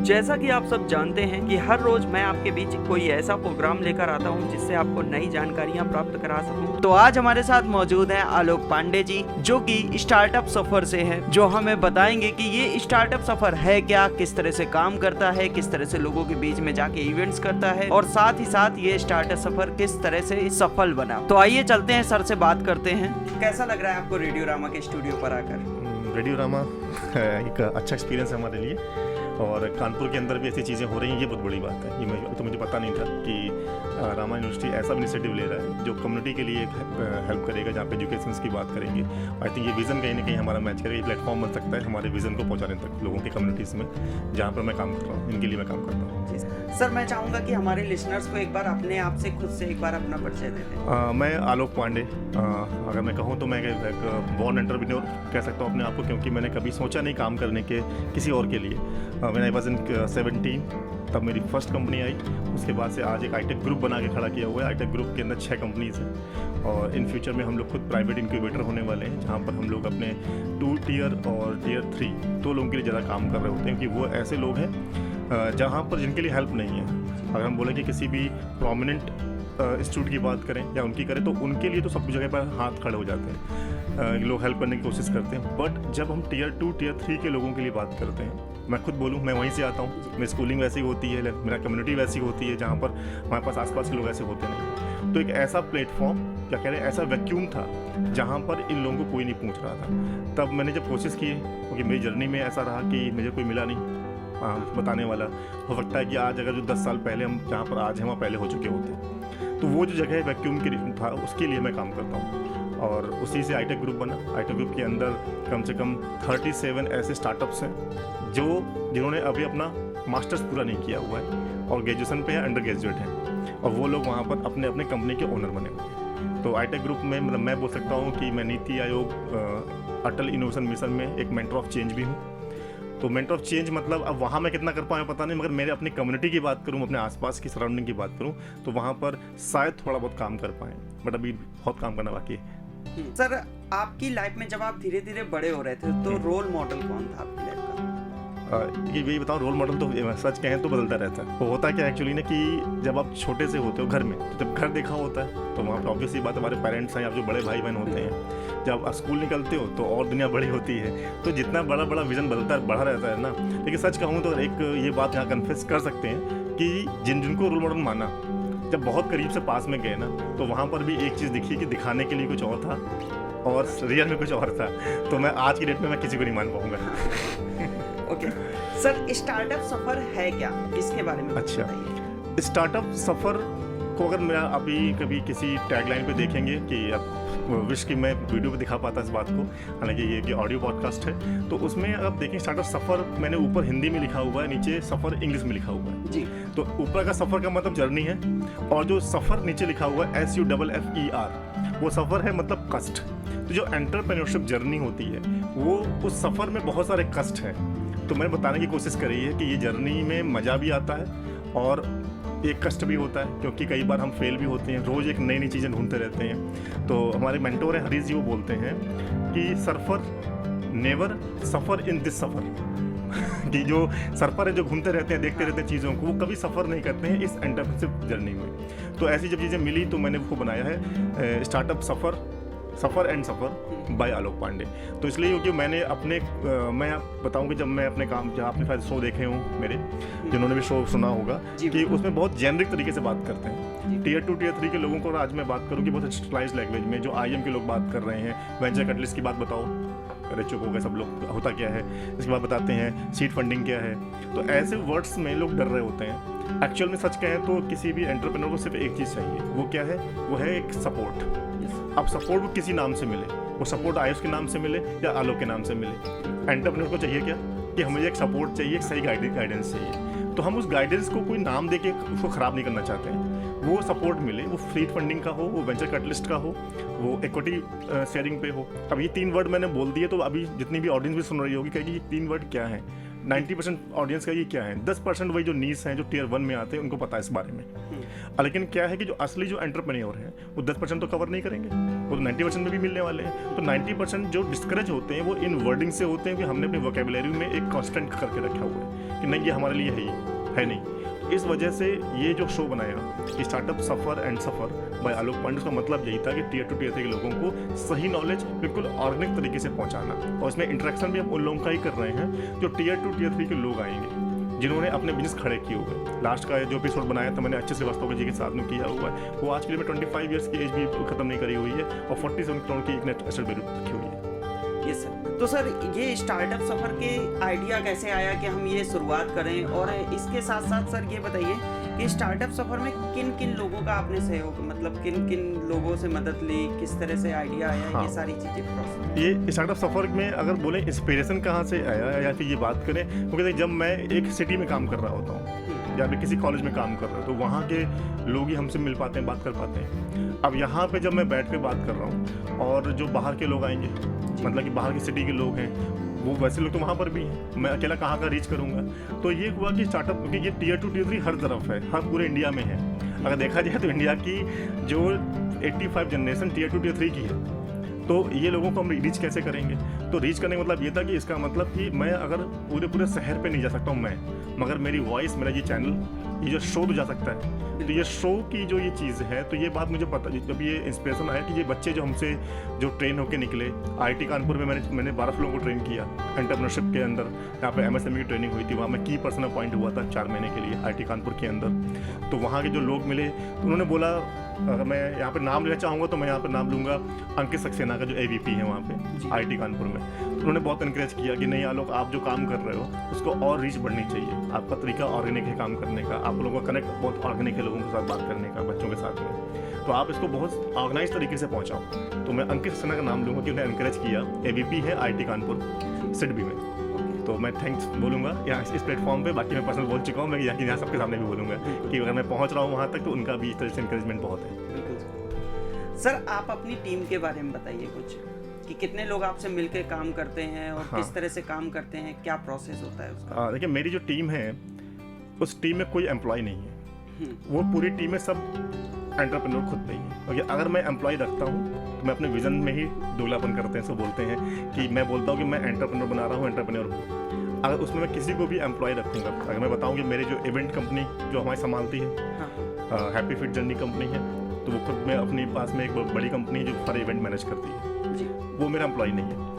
जैसा कि आप सब जानते हैं कि हर रोज मैं आपके बीच कोई ऐसा प्रोग्राम लेकर आता हूं जिससे आपको नई जानकारियां प्राप्त करा सकूं। तो आज हमारे साथ मौजूद हैं आलोक पांडे जी, जो कि स्टार्टअप सफर से हैं, जो हमें बताएंगे कि ये स्टार्टअप सफर है क्या, किस तरह से काम करता है, किस तरह से लोगों के बीच में जाके इवेंट्स करता है और साथ ही साथ ये स्टार्टअप सफर किस तरह से सफल बना। तो आइए चलते हैं, सर से बात करते हैं। कैसा लग रहा है आपको रेडियो रामा के स्टूडियो पर आकर? रेडियो रामा एक अच्छा एक्सपीरियंस है हमारे लिए, और कानपुर के अंदर भी ऐसी चीज़ें हो रही हैं, ये बहुत बड़ी बात है। ये तो मुझे पता नहीं था कि रामा यूनिवर्सिटी ऐसा इनिशिएटिव ले रहा है जो कम्युनिटी के लिए हेल्प करेगा, जहाँ पे एजुकेशन की बात करेंगे। आई थिंक ये विज़न कहीं ना कहीं हमारा मैच करेगा, ये प्लेटफॉर्म बन सकता है हमारे विज़न को पहुँचाने तक लोगों की कम्युनिटीज़ में, जहाँ पर मैं काम कर रहा हूँ, इनके लिए मैं काम करता हूँ। सर, मैं चाहूँगा कि हमारे लिसनर्स को एक बार अपने आप से खुद से एक बार अपना परिचय दे दें। मैं आलोक पांडे, अगर मैं कहूँ तो मैं एक बॉर्न एंटरप्रेन्योर कह सकता हूँ अपने आप को, क्योंकि मैंने कभी सोचा नहीं काम करने के किसी और के लिए। मैंने आई वॉज इन 17 तब मेरी फर्स्ट कंपनी आई। उसके बाद से आज एक आईटेक ग्रुप बना के खड़ा किया हुआ है। आईटेक ग्रुप के अंदर 6 कंपनीज हैं, और इन फ्यूचर में हम लोग खुद प्राइवेट इंक्यूबेटर होने वाले हैं, जहाँ पर हम लोग अपने 2 टियर और टियर 3 2 लोगों के लिए ज़्यादा काम कर रहे होते हैं, क्योंकि वो ऐसे लोग हैं जहाँ पर जिनके लिए हेल्प नहीं है। अगर हम बोलें कि किसी भी प्रोमिनेंट इंस्टीट्यूट की बात करें या उनकी करें, तो उनके लिए तो सब जगह पर हाथ खड़े हो जाते हैं, लोग हेल्प करने की कोशिश करते हैं। बट जब हम टियर 2 टियर 3 के लोगों के लिए बात करते हैं, मैं खुद बोलूँ, मैं वहीं से आता हूँ, मेरी स्कूलिंग वैसी होती है, मेरा कम्युनिटी वैसी होती है, जहाँ पर हमारे पास आसपास के लोग ऐसे होते नहीं। तो एक ऐसा प्लेटफॉर्म, क्या कह रहे हैं, ऐसा वैक्यूम था जहाँ पर इन लोगों को कोई नहीं पूछ रहा था। तब मैंने जब कोशिश की, क्योंकि मेरी जर्नी में ऐसा रहा कि मुझे कोई मिला नहीं बताने वाला। हो सकता है कि आज अगर जो 10 साल पहले हम जहाँ पर आज हैं वहाँ पहले हो चुके होते। तो वो जो जगह वैक्यूम की था, उसके लिए मैं काम करता हूँ, और उसी से आईटेक ग्रुप बना। आईटेक ग्रुप के अंदर कम से कम 37 ऐसे स्टार्टअप्स हैं जिन्होंने अभी अपना मास्टर्स पूरा नहीं किया हुआ है और ग्रेजुएशन पे है, अंडर ग्रेजुएट हैं, और वो लोग वहाँ पर अपने अपने कंपनी के ओनर बने हुए हैं। तो आईटेक ग्रुप में मतलब मैं बोल सकता हूँ कि मैं नीति आयोग अटल इनोवेशन मिशन में एक मेंटर ऑफ चेंज भी हूँ। तो मेंटर ऑफ चेंज मतलब अब वहाँ मैं कितना कर पाऊँ पता नहीं, मगर मेरे अपनी कम्युनिटी की बात करूँ, अपने आसपास की सराउंडिंग की बात करूँ, तो वहाँ पर शायद थोड़ा बहुत काम कर पाएँ, बट अभी बहुत काम करना बाकी है। सर, आपकी लाइफ में जब आप धीरे धीरे बड़े हो रहे थे, तो रोल मॉडल कौन था आपकी लाइफ का? ये बताओ, रोल मॉडल तो सच कहें तो बदलता रहता है। वो होता क्या एक्चुअली ना कि जब आप छोटे से होते हो घर में, तो जब घर देखा होता है तो वहाँ पर ऑब्वियसली बात हमारे पेरेंट्स हैं या जो बड़े भाई बहन होते हैं। जब आप स्कूल निकलते हो तो और दुनिया बड़ी होती है, तो जितना बड़ा बड़ा विजन बदलता है, बढ़ा रहता है ना। लेकिन सच कहूँ तो एक ये बात यहाँ कन्फेस कर सकते हैं कि जिनको रोल मॉडल माना, जब बहुत करीब से पास में गए ना, तो वहाँ पर भी एक चीज़ दिखी कि दिखाने के लिए कुछ और था और रियल में कुछ और था। तो मैं आज की डेट में मैं किसी को नहीं मान पाऊँगा। ओके सर, स्टार्टअप सफर है क्या, इसके बारे में अच्छा, स्टार्टअप सफर को अगर मैं अभी कभी किसी टैगलाइन पे देखेंगे कि अब विश की मैं वीडियो पे दिखा पाता इस बात को, हालांकि ये ऑडियो पॉडकास्ट है, तो उसमें आप देखें स्टार्टअप सफ़र मैंने ऊपर हिंदी में लिखा हुआ है, नीचे सफ़र इंग्लिश में लिखा हुआ है जी। तो ऊपर का सफ़र का मतलब जर्नी है, और जो सफ़र नीचे लिखा हुआ है SUFFER, वो सफ़र है मतलब कष्ट। तो जो एंटरप्रेन्योरशिप जर्नी होती है, वो उस सफ़र में बहुत सारे कष्ट हैं। तो मैंने बताने की कोशिश करी है कि ये जर्नी में मज़ा भी आता है और एक कष्ट भी होता है, क्योंकि कई बार हम फेल भी होते हैं, रोज़ एक नई नई चीज़ें ढूंढते रहते हैं। तो हमारे मेंटोर हैं हरीश जी, वो बोलते हैं कि surfer never suffer in this सफ़र कि जो सर्फर है, जो घूमते रहते हैं, देखते रहते हैं चीज़ों को, वो कभी सफ़र नहीं करते हैं इस एंटरप्रेन्योरशिप जर्नी में। तो ऐसी जब चीज़ें मिली तो मैंने उसको बनाया है स्टार्टअप सफ़र and suffer by Alok Pandey. तो इसलिए क्योंकि मैंने अपने मैं बताऊं कि जब मैं अपने काम, जहाँ आपने शायद शो देखे हों मेरे, जिन्होंने भी शो सुना होगा, कि उसमें बहुत जेनरिक तरीके से बात करते हैं टियर 2 टियर 3 के लोगों को। और आज मैं बात करूँ कि बहुत स्पेशलाइज्ड लैंग्वेज में जो IIM के लोग बात कर रहे हैं, वेंचर कैपिटलिस्ट की बात बताओ, अरे चुप हो गए सब लोग, होता क्या है, इसके बाद बताते हैं सीड फंडिंग क्या है। तो ऐसे वर्ड्स में लोग डर रहे होते हैं। एक्चुअल में सच कहें तो किसी भी एंटरप्रेन्योर को सिर्फ एक चीज़ चाहिए, वो क्या है, वो है एक सपोर्ट। अब सपोर्ट वो किसी नाम से मिले, वो सपोर्ट आयुष के नाम से मिले या आलोक के नाम से मिले, एंटरप्रेन्योर को चाहिए क्या कि हमें एक सपोर्ट चाहिए, एक सही गाइडेंस चाहिए। तो हम उस गाइडेंस को कोई नाम दे के उसको ख़राब नहीं करना चाहते हैं। वो सपोर्ट मिले, वो फ्री फंडिंग का हो, वो वेंचर कैपिटलिस्ट का हो, वो इक्विटी शेयरिंग पे हो। अब ये 3 वर्ड मैंने बोल दिए, तो अभी जितनी भी ऑडियंस भी सुन रही होगी कहेगी ये 3 वर्ड क्या है। 90% ऑडियंस का ये क्या है, 10% वही जो नीस हैं, जो टियर 1 में आते हैं, उनको पता है इस बारे में। लेकिन क्या है कि जो असली जो एंटरप्रेन्योर हैं, वो 10% तो कवर नहीं करेंगे, वो तो 90% में भी मिलने वाले हैं। तो 90% जो डिस्करेज होते हैं वो इन वर्डिंग से होते हैं कि हमने अपनी वोकेबुलरी में एक कांस्टेंट करके रखा हुआ है कि नहीं ये हमारे लिए है नहीं। इस वजह से ये जो शो बनाया कि स्टार्टअप सफ़र and suffer by Alok Pandey, उसका मतलब यही था कि टियर 2 टियर 3 के लोगों को सही नॉलेज बिल्कुल ऑर्गेनिक तरीके से पहुंचाना, और इसमें इंटरेक्शन भी हम उन लोगों का ही कर रहे हैं जो टियर 2 टियर 3 के लोग आएंगे, जिन्होंने अपने बिजनेस खड़े किए हुए। लास्ट का जो एपिसोड बनाया था मैंने अच्छे श्रीवास्तव जी के साथ में किया हुआ है, वो आज के लिए 25 ईयर्स की एज भी खत्म नहीं करी हुई है और 47 करोड़ की एक नेट एसेट वैल्यू रखी हुई है। ये सर, तो सर ये स्टार्टअप सफर के आइडिया कैसे आया कि हम ये शुरुआत करें, और इसके साथ साथ सर ये बताइए कि स्टार्टअप सफर में किन किन लोगों का आपने सहयोग, मतलब किन किन लोगों से मदद ली, किस तरह से आइडिया आया, हाँ। ये सारी चीजें। ये स्टार्टअप सफ़र में अगर बोले इंस्पिरेशन कहाँ से आया या फिर ये बात करें, क्योंकि जब मैं एक सिटी में काम कर रहा होता हूँ या फिर किसी कॉलेज में काम कर रहा हूँ तो वहाँ के लोग ही हमसे मिल पाते हैं, बात कर पाते हैं। अब यहाँ पे जब मैं बैठ के बात कर रहा हूँ और जो बाहर के लोग आएंगे, मतलब कि बाहर की सिटी के लोग हैं, वो वैसे लोग तो वहाँ पर भी हैं, मैं अकेला कहाँ का रीच करूँगा। तो ये हुआ कि स्टार्टअप, क्योंकि ये टियर 2 टियर 3 हर तरफ है, हर पूरे इंडिया में है। अगर देखा जाए तो इंडिया की जो 85 जनरेशन टियर 2 टियर 3 की है, तो ये लोगों को हम रीच कैसे करेंगे। तो रीच करने का मतलब ये था कि इसका मतलब कि मैं अगर पूरे शहर पे नहीं जा सकता हूँ मैं, मगर मेरी वॉइस, मेरा ये चैनल, ये जो शो तो जा सकता है। तो ये शो की जो ये चीज़ है, तो ये बात मुझे पता, जब ये इंस्पिरेशन आया कि ये बच्चे जो हमसे जो ट्रेन होके निकले, IIT कानपुर में मैंने 12 लोगों को ट्रेन किया एंटरप्रेन्योरशिप के अंदर। यहाँ पे MSME की ट्रेनिंग हुई थी, वहाँ मैं की पर्सन अपॉइंट हुआ था 4 महीने के लिए IIT कानपुर के अंदर। तो वहाँ के जो लोग मिले, उन्होंने बोला, अगर मैं यहाँ पे नाम लेना चाहूँगा तो मैं यहाँ पे नाम लूँगा अंकित सक्सेना का, जो AVP है वहाँ पे IIT कानपुर में। तो उन्होंने बहुत इनकरेज किया कि नहीं आलोक, आप जो काम कर रहे हो उसको और रीच बढ़नी चाहिए, आपका तरीका ऑर्गेनिक है काम करने का, आप लोगों का कनेक्ट बहुत ऑर्गेनिक है लोगों के साथ बात करने का, बच्चों के साथ में, तो आप इसको बहुत ऑर्गेनाइज तरीके से पहुँचाओ। तो मैं अंकित सक्सेना का नाम लूँगा कि उन्हें इनकरेज किया। AVP है IIT कानपुर सिडबी में। तो मैं थैंक्स बोलूँगा यहाँ इस प्लेटफॉर्म पे। बाकी मैं पर्सनल बोल चुका हूँ, मैं यहाँ सबके सामने भी बोलूँगा कि अगर मैं पहुँच रहा हूँ वहाँ तक तो उनका भी इस तरह से इंकरेजमेंट बहुत है। सर आप अपनी टीम के बारे में बताइए कुछ, कि कितने लोग आपसे मिलकर काम करते हैं और किस तरह से काम करते हैं, क्या प्रोसेस होता है उसका। देखिए, मेरी जो टीम है उस टीम में कोई एम्प्लॉय नहीं है, वो पूरी टीम में सब एंटरप्रेन्योर खुद पे ही है। क्योंकि अगर मैं एम्प्लॉय रखता हूँ तो मैं अपने विजन में ही दोगलापन करते हैं, सब बोलते हैं कि मैं बोलता हूँ कि मैं एंटरप्रेन्योर बना रहा हूँ, एंटरप्रेन्योर हूँ। अगर उसमें मैं किसी को भी एम्प्लॉय रखूँगा, अगर मैं बताऊँ कि मेरे जो इवेंट कंपनी जो हमारी संभालती है, हैप्पी फिट जर्नी कंपनी है, तो वो खुद में अपने पास में एक बड़ी कंपनी है जो सारे इवेंट मैनेज करती है, वो मेरा एम्प्लॉय नहीं है।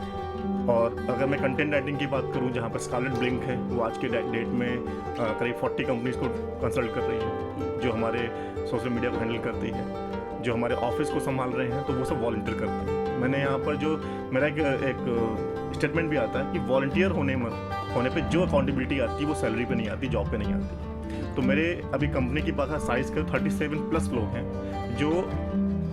और अगर मैं कंटेंट राइटिंग की बात करूं, जहां पर स्कारलेट ब्लिंक है, वो आज के डेट में करीब 40 कंपनीज को कंसल्ट कर रही है, जो हमारे सोशल मीडिया को हैंडल करती है, जो हमारे ऑफिस को संभाल रहे हैं, तो वो सब वॉलंटियर करते हैं। मैंने यहाँ पर जो मेरा एक स्टेटमेंट भी आता है कि वॉलंटियर होने पे जो अकाउंटेबिलिटी आती है वो सैलरी पे नहीं आती, जॉब पे नहीं आती। तो मेरे अभी कंपनी की बात साइज कर 37+ लोग हैं जो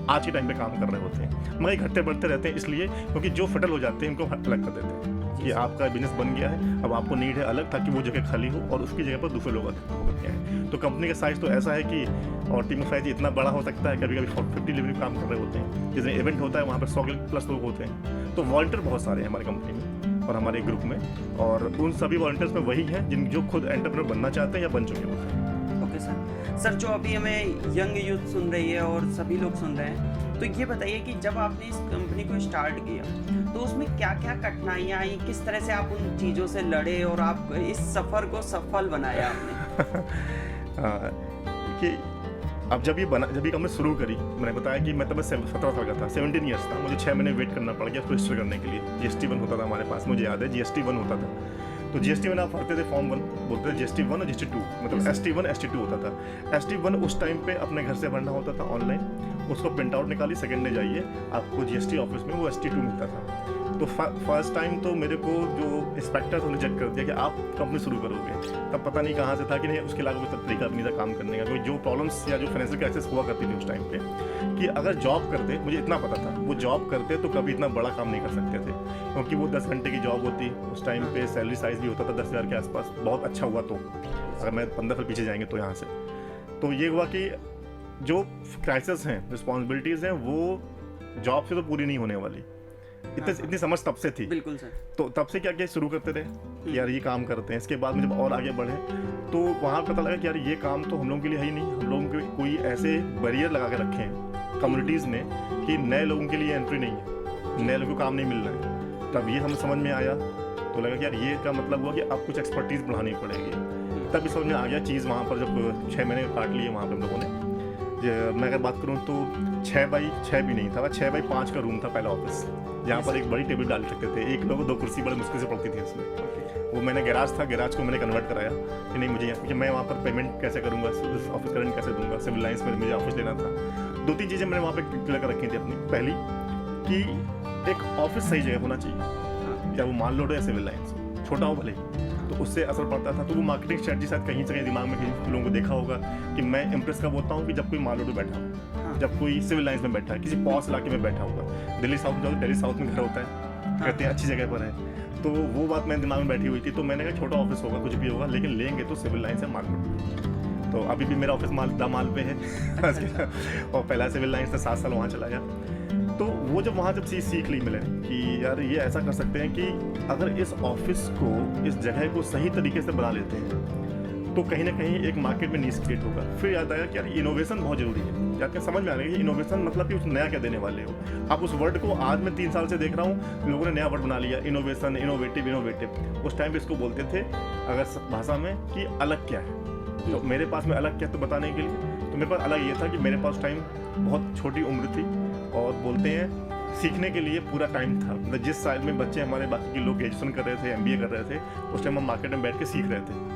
आज के टाइम पे काम कर रहे होते हैं, मगर घटते बढ़ते रहते हैं, इसलिए क्योंकि जो फटल हो जाते हैं उनको अलग कर देते हैं कि आपका बिजनेस बन गया है, अब आपको नीड है अलग, ताकि वो जगह खाली हो और उसकी जगह पर दूसरे लोग होते हैं। तो कंपनी का साइज़ तो ऐसा है कि, और टीम का साइज इतना बड़ा हो सकता है, कभी कभी 50 लेवल काम कर रहे होते हैं, जितने इवेंट होता है वहाँ पर 100+ लोग होते हैं। तो वॉलंटियर बहुत सारे हैं हमारी कंपनी में और हमारे ग्रुप में, और उन सभी वॉलंटियर्स में वही हैं जो खुद एंटरप्रेन्योर बनना चाहते हैं या बन चुके होते हैं। ओके सर, जो अभी हमें यंग यूथ सुन रही है और सभी लोग सुन रहे हैं, तो ये बताइए कि जब आपने इस कंपनी को स्टार्ट किया तो उसमें क्या क्या कठिनाइयाँ आई, किस तरह से आप उन चीज़ों से लड़े और आप इस सफ़र को सफल बनाया आपने। कि अब जब ये कंपनी शुरू करी, मैंने बताया कि मैं तब 17 साल का था, 17 ईयर्स था, मुझे 6 महीने वेट करना पड़ गया उसको रजिस्टर करने के लिए। GST 1 होता था हमारे पास, मुझे याद है GST 1 होता था। तो GST 1 आप भरते थे फॉर्म 1, बोलते थे GST 1 और GST 2, मतलब ST 1 ST 2 होता था। ST 1 उस टाइम पे अपने घर से भरना होता था ऑनलाइन, उसको प्रिंट आउट निकाली, सेकंड में जाइए आपको GST ऑफिस में वो ST 2 मिलता था। तो फर्स्ट टाइम तो मेरे को जो इंस्पेक्टर था रिजेक्ट कर दिया कि आप कंपनी शुरू करोगे। तब पता नहीं कहाँ से था कि नहीं, उसके अलावा कोई तरीका भी नहीं था काम करने का, क्योंकि जो प्रॉब्लम्स या जो फाइनेंशियल क्राइसिस हुआ करती थी उस टाइम पे, कि अगर जॉब करते, मुझे इतना पता था, वो जॉब करते तो कभी इतना बड़ा काम नहीं कर सकते थे, क्योंकि वो 10 घंटे की जॉब होती, उस टाइम पे सैलरी साइज भी होता था 10,000 के आसपास, बहुत अच्छा हुआ तो, अगर मैं 15 साल पीछे जाएंगे तो यहाँ से। तो ये हुआ कि जो क्राइसिस हैं, रिस्पॉन्सिबिलिटीज़ हैं, वो जॉब से तो पूरी नहीं होने वाली, इतनी समझ तब से थी। बिल्कुल सर। तो तब से क्या शुरू करते थे कि यार ये काम करते हैं। इसके बाद में जब और आगे बढ़े तो वहाँ पता लगा कि यार ये काम तो हम लोगों के लिए है ही नहीं, हम लोगों के कोई ऐसे बैरियर लगा के रखे हैं कम्युनिटीज़ ने कि नए लोगों के लिए एंट्री नहीं है, नए लोगों को काम नहीं मिल रहा है। तब ये हमें समझ में आया तो लगा कि यार ये का मतलब हुआ कि अब कुछ एक्सपर्टीज बढ़ानी पड़ेगी। तब समझ में आ गया चीज़ वहाँ पर, जब 6 महीने काट लिए वहाँ पर हम लोगों ने। मैं अगर बात करूँ तो 6 बाई 6 भी नहीं था, 6 बाई 5 का रूम था पहला ऑफिस, जहाँ पर एक बड़ी टेबल डाल सकते थे, एक लोग 2 कुर्सी बड़े मुश्किल से पड़ती थी उसमें। वो मैंने गैराज था, गैराज को मैंने कन्वर्ट कराया कि नहीं मुझे कि मैं वहाँ पर पेमेंट कैसे करूँगा, ऑफिस का रेंट कैसे दूंगा, सिविल लाइन्स में मुझे ऑफिस लेना था। 2-3 चीज़ें मैंने वहाँ पर क्लियर कर रखी थी अपनी। पहली कि एक ऑफिस सही जगह होना चाहिए, चाहे वो माल रोड हो या सिविल लाइन्स, छोटा हो भले, तो उससे असर पड़ता था। तो वो मार्केटिंग स्ट्रेटजी शायद कहीं से कहीं दिमाग में कहीं लोगों को देखा होगा कि मैं इम्प्रेस कब होता हूँ कि जब कोई माल रोड में बैठा हो, जब कोई सिविल लाइन्स में बैठा है, किसी पॉश इलाके में बैठा होगा। दिल्ली साउथ जाओ, दिल्ली साउथ में घर होता है, कहते हैं अच्छी जगह पर है, तो वो बात मेरे दिमाग में बैठी हुई थी। तो मैंने कहा छोटा ऑफिस होगा, कुछ भी होगा, लेकिन लेंगे तो सिविल लाइन से माल रोड। तो अभी भी मेरा ऑफिस माल पे है और पहला सिविल लाइन से 7 साल वहाँ चला गया। तो वो जब वहाँ चीज़ सीख ली मिले कि यार ये ऐसा कर सकते हैं कि अगर इस ऑफिस को, इस जगह को सही तरीके से बना लेते हैं तो कहीं ना कहीं एक मार्केट में नीश क्रिएट होगा। फिर याद आया कि यार इनोवेशन बहुत जरूरी है। जाके समझ में आ रहा है कि इनोवेशन मतलब कि कुछ नया क्या देने वाले हो आप। उस वर्ड को आज मैं 3 साल से देख रहा हूँ, लोगों ने नया वर्ड बना लिया, इनोवेशन, इनोवेटिव। उस टाइम पे इसको बोलते थे अगर भाषा में कि अलग क्या है। तो मेरे पास में अलग क्या तो बताने के लिए, तो मेरे पास अलग ये था कि मेरे पास टाइम बहुत छोटी उम्र थी और बोलते हैं सीखने के लिए पूरा टाइम था। मतलब जिस साल में बच्चे हमारे बाकी के लोग ग्रेजुएशन कर रहे थे, MBA कर रहे थे, उस टाइम हम मार्केट में बैठ के सीख रहे थे।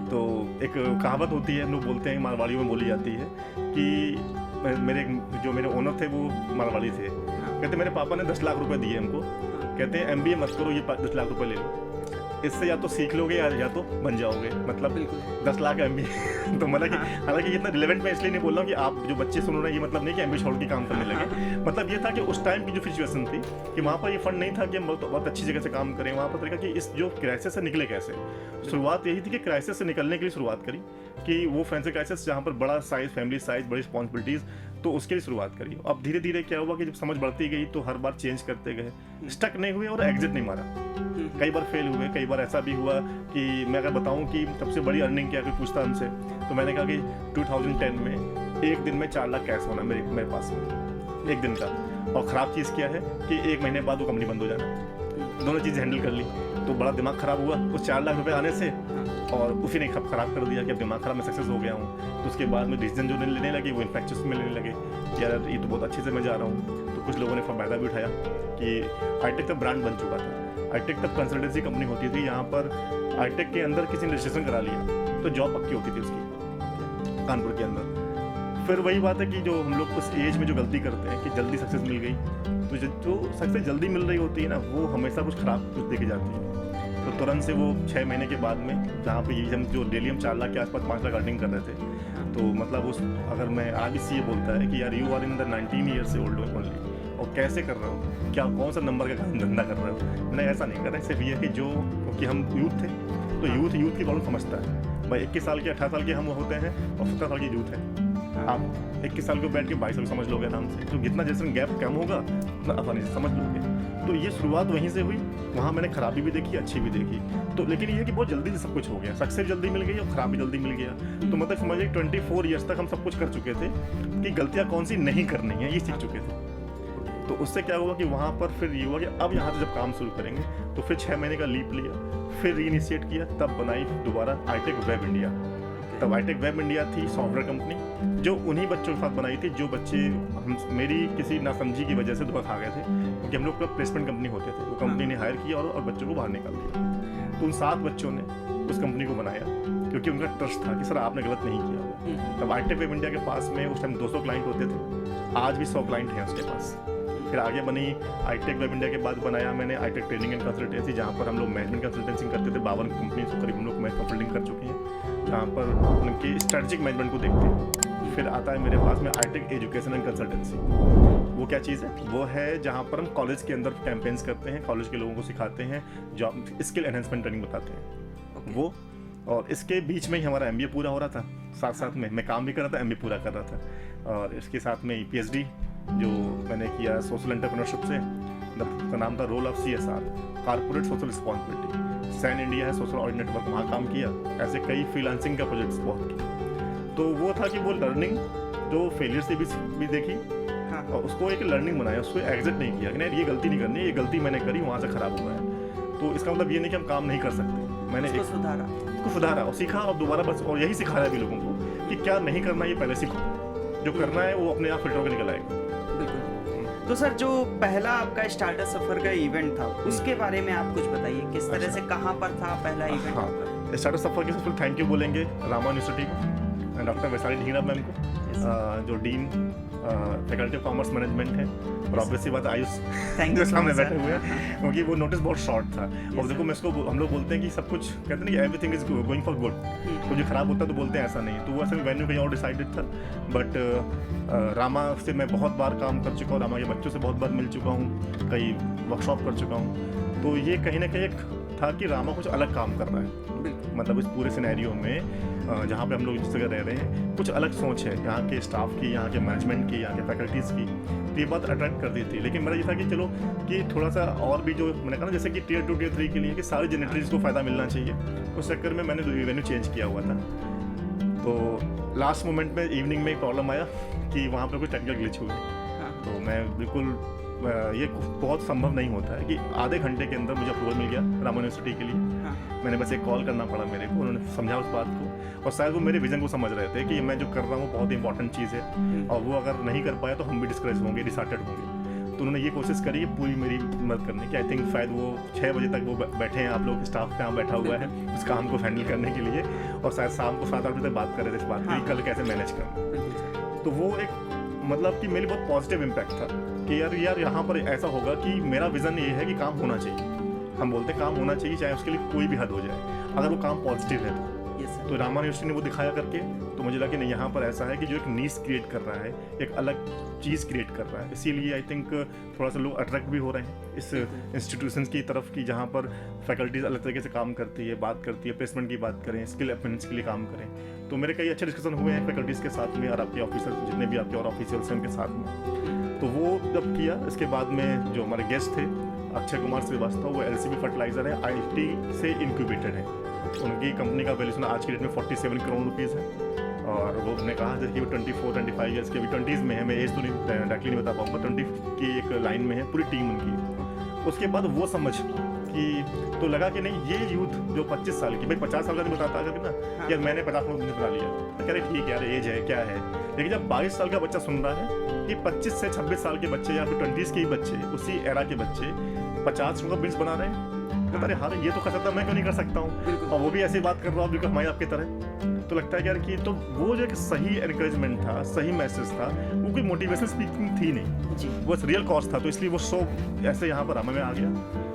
तो एक कहावत होती है, हम लोग बोलते हैं, मारवाड़ियों में बोली जाती है कि मेरे ओनर थे वो मारवाड़ी थे। कहते मेरे पापा ने 10 लाख रुपए दिए हमको, कहते हैं MBA मत करो, ये 10 लाख रुपए ले लो, इससे या तो सीख लोगे या तो बन जाओगे। मतलब 10 लाख MBA तो मतलब हालांकि इतना रिलेवेंट मैं इसलिए नहीं बोल रहा हूँ कि आप जो बच्चे सुन रहे हैं ये मतलब नहीं कि MBA छोड़ के काम करने लगे। मतलब ये था कि उस टाइम की जो सिचुएशन थी कि वहाँ पर ये फंड नहीं था कि हम बहुत अच्छी जगह से काम करें। वहाँ पर तरीका कि इस जो क्राइसिस से निकले कैसे, शुरुआत यही थी कि क्राइसिस से निकलने के लिए शुरुआत करी कि वो फाइनेंशियल क्राइसिस जहाँ पर बड़ा साइज, फैमिली साइज, बड़ी रिस्पॉन्सिबिलिटीज़, तो उसके लिए शुरुआत करी। अब धीरे धीरे क्या हुआ कि जब समझ बढ़ती गई तो हर बार चेंज करते गए, स्टक नहीं हुए और एग्जिट नहीं मारा। कई बार फेल हुए, कई बार ऐसा भी हुआ कि मैं अगर बताऊं कि सबसे बड़ी अर्निंग क्या, कोई पूछता हमसे, तो मैंने कहा कि 2010 में एक दिन में 4 लाख कैश होना मेरे पास में एक दिन का। और ख़राब चीज़ क्या है कि 1 महीने बाद वो कंपनी बंद हो जाना। दोनों चीज़ें हैंडल कर ली तो बड़ा दिमाग ख़राब हुआ उस 4 लाख रुपए आने से, और उसी ने ख़राब कर दिया कि अब दिमाग ख़राब, मैं सक्सेस हो गया हूँ। तो उसके बाद में डिसीजन जो लेने लगे वो इन्फेक्शस में लेने लगे, यार ये तो बहुत अच्छे से मैं जा रहा हूँ। तो कुछ लोगों ने फ़ायदा भी उठाया कि आईटेक का ब्रांड बन चुका था। आईटेक तक कंसल्टेंसी कंपनी होती थी, यहाँ पर आईटेक के अंदर किसी ने रजिस्ट्रेशन करा लिया तो जॉब पक्की होती थी उसकी कानपुर के अंदर। फिर वही बात है कि जो हम लोग उस एज में जो गलती करते हैं कि जल्दी सक्सेस मिल गई, तो जो सक्सेस जल्दी मिल रही होती है ना, वो हमेशा कुछ ख़राब कुछ देके जाती है। तो तुरंत से वो 6 महीने के बाद में, जहाँ पे हम जो डेली हम 4 लाख के आसपास 5 लाख अर्निंग कर रहे थे, तो मतलब उस अगर मैं आज भी ये बोलता है कि यार you are in the 19 years से ओल्ड ओनली, और कैसे कर रहे हो, क्या कौन सा नंबर का काम धंधा कर रहे हो। मैंने ऐसा नहीं कर रहा, सिर्फ ये है कि जो क्योंकि हम यूथ थे तो यूथ की प्रॉब्लम समझता है। भाई 21 साल के 18 साल के हम होते हैं और 17 साल की यूथ है। आप 21 साल को बैठ के 22 साल समझ लोगे आराम से, तो जितना जैसे गैप कम होगा उतना आसानी से समझ लोगे। तो ये शुरुआत वहीं से हुई, वहाँ मैंने खराबी भी देखी, अच्छी भी देखी। तो लेकिन ये है कि बहुत जल्दी से सब कुछ हो गया, सक्सेस जल्दी मिल गई और खराबी जल्दी मिल गया। तो मतलब समझिए 24 ईयर्स तक हम सब कुछ कर चुके थे कि गलतियाँ कौन सी नहीं करनी है, ये सीख चुके थे। तो उससे क्या हुआ कि वहाँ पर फिर ये हुआ कि अब यहाँ से जब काम शुरू करेंगे तो फिर 6 महीने का लीप लिया, फिर रीइनिशिएट किया, तब बनाई दोबारा आईटेक वेब इंडिया। तब आईटेक वेब इंडिया थी सॉफ्टवेयर कंपनी, जो उन्हीं बच्चों के साथ बनाई थी जो बच्चे मेरी किसी नासमझी की वजह से दुबक खा गए थे, क्योंकि हम लोग का प्लेसमेंट कंपनी होते थे। वो कंपनी ने हायर किया और बच्चों को बाहर निकाल दिया। तो उन 7 बच्चों ने उस कंपनी को बनाया क्योंकि उनका ट्रस्ट था कि सर आपने गलत नहीं किया होगा। तब आईटेक वेब इंडिया के पास में उस टाइम 200 क्लाइंट होते थे, आज भी 100 क्लाइंट हैं उसके पास। फिर आगे बनी आईटेक वेब इंडिया के बाद बनाया मैंने आईटेक ट्रेनिंग एंड कंसल्टेंसी, जहाँ पर हम लोग मैनेजमेंट कंसल्टेंसी करते थे। 52 कंपनी से करीब हम लोग कंसल्टिंग कर चुके हैं, जहाँ पर उनके स्ट्रेटेजिक मैनेजमेंट को देखते हैं। फिर आता है मेरे पास में आईटेक एजुकेशन एंड कंसल्टेंसी। वो क्या चीज़ है? वो है जहाँ पर हम कॉलेज के अंदर कैंपेन्स करते हैं, कॉलेज के लोगों को सिखाते हैं, जॉब स्किल एनहेंसमेंट ट्रेनिंग बताते हैं वो। और इसके बीच में ही हमारा MBA पूरा हो रहा था, साथ साथ में मैं काम भी कर रहा था, MBA पूरा कर रहा था। और इसके साथ में PhD जो मैंने किया सोशल एंटरप्रेन्योरशिप से, उसका नाम था role of CSR, corporate social responsibility. SAN India है सोशल ऑडिट नेटवर्क, वहाँ काम किया। ऐसे कई फ्रीलांसिंग का प्रोजेक्ट्स बहुत किए। तो वो था कि वो लर्निंग जो फेलियर से भी देखी और उसको एक लर्निंग बनाया, उसको एग्जिट नहीं किया कि नहीं ये गलती नहीं करनी, ये गलती मैंने करी, वहाँ से ख़राब हुआ है। तो इसका मतलब ये नहीं कि हम काम नहीं कर सकते। मैंने उसको सुधारा। को सुधारा और सीखा और दोबारा बस, और यही सिखाया अभी लोगों को कि क्या नहीं करना ये पहले सीखो, जो करना है वो अपने आप फिल्टर होकर निकल आएगा। बिल्कुल। तो सर जो पहला आपका स्टार्टअप सफर का इवेंट था उसके बारे में आप कुछ बताइए, किस तरह से कहाँ पर था पहला इवेंट? हाँ, स्टार्टअप सफर के लिए थैंक यू बोलेंगे रामा यूनिवर्सिटी को, डॉक्टर वैशाली ढींगरा मैम को, जो dean faculty of commerce management है, और ऑब्वियसली बात आयुष जो सामने बैठे हुए हैं, क्योंकि वो नोटिस बहुत शॉर्ट था। और देखो मैं इसको, हम लोग बोलते हैं कि सब कुछ कहते हैं कि everything is going for good, तो जो खराब होता है तो बोलते हैं ऐसा नहीं, तो वो असल में वेन्यू कहीं और डिसाइडेड था। बट रामा से मैं बहुत बार काम कर चुका हूँ, रामा के बच्चों से बहुत बार मिल चुका हूँ, कई वर्कशॉप कर चुका हूँ, तो ये कहीं ना कहीं एक था कि रामा कुछ अलग काम कर रहा है। मतलब इस पूरे सिनेरियो में जहाँ पे हम लोग जिस जगह रह रहे हैं कुछ अलग सोच है यहाँ के स्टाफ की, यहाँ के मैनेजमेंट की, यहाँ के फैकल्टीज़ की, तो ये बात अट्रैक्ट करती थी। लेकिन मेरा ये था कि चलो कि थोड़ा सा और भी, जो मैंने कहा ना जैसे कि टियर 2 टियर 3 के लिए कि सारी जनरेटरीज को फ़ायदा मिलना चाहिए, उस चक्कर में मैंने वेन्यू चेंज किया हुआ था। तो लास्ट मोमेंट में इवनिंग में एक प्रॉब्लम आया कि वहाँ पर कुछ टेक्निकल ग्लिच हुई, तो मैं बिल्कुल, ये बहुत संभव नहीं होता है कि आधे घंटे के अंदर मुझे अप्रूवल मिल गया रामा यूनिवर्सिटी के लिए। मैंने बस एक कॉल करना पड़ा मेरे को, उन्होंने समझा उस बात को, और शायद वो मेरे विजन को समझ रहे थे कि मैं जो कर रहा हूँ बहुत इंपॉर्टेंट चीज़ है, और वो अगर नहीं कर पाया तो हम भी डिस्करेज होंगे, डिसहार्टेड होंगे। तो उन्होंने ये कोशिश करी पूरी मेरी मदद करने की। आई थिंक शायद वो 6 बजे तक वो बैठे हैं, आप लोग स्टाफ यहाँ बैठा हुआ है उस काम को हैंडल करने के लिए, और शायद शाम को 7-8 बजे तक बात कर रहे थे इस बात की कल कैसे मैनेज करना। तो वो एक मतलब कि मेरे बहुत पॉजिटिव इम्पैक्ट था कि यार यहाँ पर ऐसा होगा कि मेरा विज़न ये है कि काम होना चाहिए। हम बोलते हैं काम होना चाहिए, चाहे उसके लिए कोई भी हद हो जाए, अगर वो काम पॉजिटिव है तो रामा यूनिवर्सिटी ने वो दिखाया करके, तो मुझे लगा कि नहीं, यहाँ पर ऐसा है कि जो एक नीश क्रिएट कर रहा है, एक अलग चीज़ क्रिएट कर रहा है, इसीलिए आई थिंक थोड़ा सा लोग अट्रैक्ट भी हो रहे हैं इस इंस्टीट्यूशंस की तरफ की, जहाँ पर फैकल्टीज अलग तरीके से काम करती है, बात करती है, प्लेसमेंट की बात करें, स्किल अपमेंट्स के लिए काम करें। तो मेरे कई अच्छे डिस्कशन हुए हैं फैकल्टीज़ के साथ में, और आपके ऑफिसर जितने भी आपके और ऑफिशियल्स हैं उनके साथ में। तो वो जब किया, इसके बाद में जो हमारे गेस्ट थे अक्षय कुमार श्रीवास्तव, वो LCB फर्टिलाइजर है, IT से इंक्यूबेटेड है, उनकी कंपनी का वैल्यूशन आज की डेट में 47 करोड़ रुपीज़ है। और वो ने कहा जैसे कि वो 24-25 ईयर्स के, अभी 20s में है, मैं एज तो नहीं डायरेक्टली नहीं बता पाऊँगा, 20 की एक लाइन में है पूरी टीम उनकी। उसके बाद वो समझ कि तो लगा कि नहीं, ये यूथ जो 25 साल की, भाई 50 साल का नहीं बताता अगर ना यार मैंने 50 में बना लिया, तो कह रहे ठीक है यार एज है क्या है, लेकिन जब 22 साल का बच्चा सुन रहा है कि 25 से 26 साल के बच्चे या फिर 20s के ही बच्चे, उसी एरा के बच्चे 50 का बिल्स बना रहे हैं, कहता अरे हाँ ये तो कर सकता, मैं क्यों नहीं कर सकता हूँ, और वो भी ऐसी बात कर रहा हूँ बिल्कुल हमारे आपकी तरह। तो लगता है यार कि तो वो जो एक सही एनकरेजमेंट था, सही मैसेज था, वो कोई मोटिवेशनल स्पीकिंग थी नहीं, वो रियल कॉज था। तो इसलिए वो शो ऐसे यहाँ पर रामा में आ गया,